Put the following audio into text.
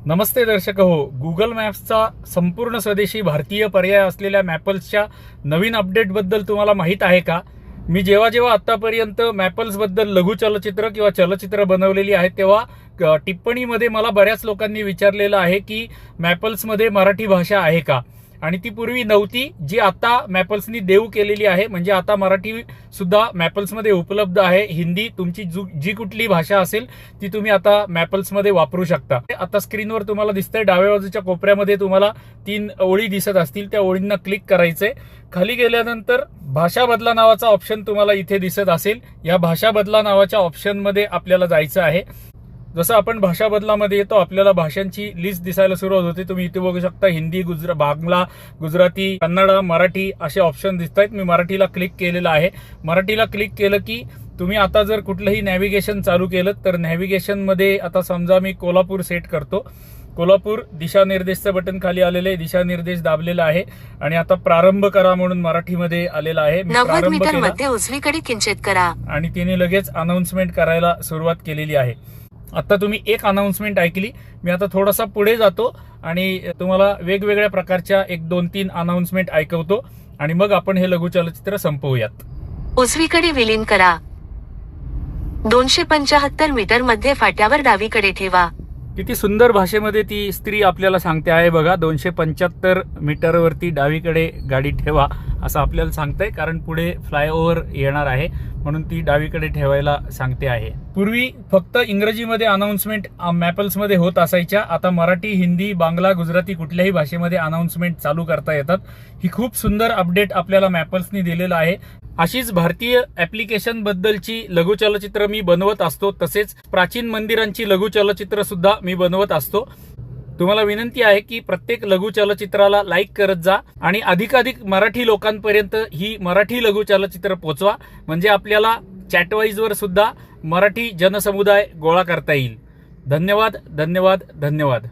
नमस्ते दर्शक हो, गुगल मॅप्सचा संपूर्ण स्वदेशी भारतीय पर्याय असलेल्या मॅपल्सच्या नवीन अपडेटबद्दल तुम्हाला माहीत आहे का? मी जेव्हा आतापर्यंत मॅपल्सबद्दल लघु चलचित्र किंवा चलचित्र बनवलेली आहेत तेव्हा टिप्पणीमध्ये मला बऱ्याच लोकांनी विचारलेलं आहे की मॅपल्समध्ये मराठी भाषा आहे का? आणि ती पूर्वी नव्हती, जी आता मॅपल्सनी देऊ केलेली आहे. म्हणजे आता मराठी सुद्धा मॅपल्समध्ये उपलब्ध आहे. हिंदी तुमची जी कुठली भाषा असेल ती तुम्ही आता मॅपल्समध्ये वापरू शकता. आता स्क्रीनवर तुम्हाला दिसतंय डाव्या बाजूच्या कोपऱ्यामध्ये तुम्हाला 3 ओळी दिसत असतील, त्या ओळींना क्लिक करायचंय. खाली गेल्यानंतर भाषा बदला नावाचा ऑप्शन तुम्हाला इथे दिसत असेल. या भाषा बदला नावाच्या ऑप्शनमध्ये आपल्याला जायचं आहे. जसं आपण भाषा बदलामध्ये येतो आपल्याला भाषांची लिस्ट दिसायला सुरुवात होते. तुम्ही इथे बघू शकता हिंदी, बांगला, गुजराती, कन्नड, मराठी असे ऑप्शन दिसत आहेत. मी मराठीला क्लिक केलेलं आहे. मराठीला क्लिक केलं की तुम्ही आता जर कुठलंही नॅव्हिगेशन चालू केलं तर नॅव्हिगेशनमध्ये आता समजा मी कोल्हापूर सेट करतो. कोल्हापूर दिशानिर्देशचं बटन खाली आलेलं आहे. दिशानिर्देश दाबलेला आहे आणि आता प्रारंभ करा म्हणून मराठीमध्ये आलेलं आहे. 90 मीटर मध्ये उजवीकडे किंचित करा आणि तिने लगेच अनाउन्समेंट करायला सुरुवात केलेली आहे. आता तुम्ही एक अनाउन्समेंट ऐकली. मी आता थोडासा पुढे जातो आणि तुम्हाला वेगवेगळ्या प्रकारच्या 1, 2, 3 अनाउन्समेंट ऐकवतो आणि मग आपण हे लघु चलचित्र संपवूयात. उजवीकडे विलीन करा. 275 मीटर मध्ये फाट्यावर डावीकडे ठेवा. किती सुंदर भाषेमध्ये ती स्त्री आपल्याला सांगते आहे बघा. 275 मीटरवरती डावीकडे गाडी ठेवा असं आपल्याला सांगतंय, कारण पुढे फ्लायओव्हर येणार आहे म्हणून ती डावीकडे ठेवायला सांगते आहे. पूर्वी फक्त इंग्रजीमध्ये अनाउन्समेंट मॅपल्समध्ये होत असायच्या. आता मराठी, हिंदी, बांगला, गुजराती कुठल्याही भाषेमध्ये अनाउन्समेंट चालू करता येतात. ही खूप सुंदर अपडेट आपल्याला मॅपल्सनी दिलेलं आहे. अशीच भारतीय ऍप्लिकेशन बद्दलची लघु चलचित्र मी बनवत असतो. तसेच प्राचीन मंदिरांची लघु चलचित्र सुद्धा मी बनवत असतो. तुम्हाला विनंती आहे की प्रत्येक लघु चलचित्राला लाईक करत जा आणि अधिकाधिक मराठी लोकांपर्यंत ही मराठी लघु चलचित्र पोहोचवा. म्हणजे आपल्याला चॅटवाईजवर सुद्धा मराठी जनसमुदाय गोळा करता येईल. धन्यवाद, धन्यवाद, धन्यवाद.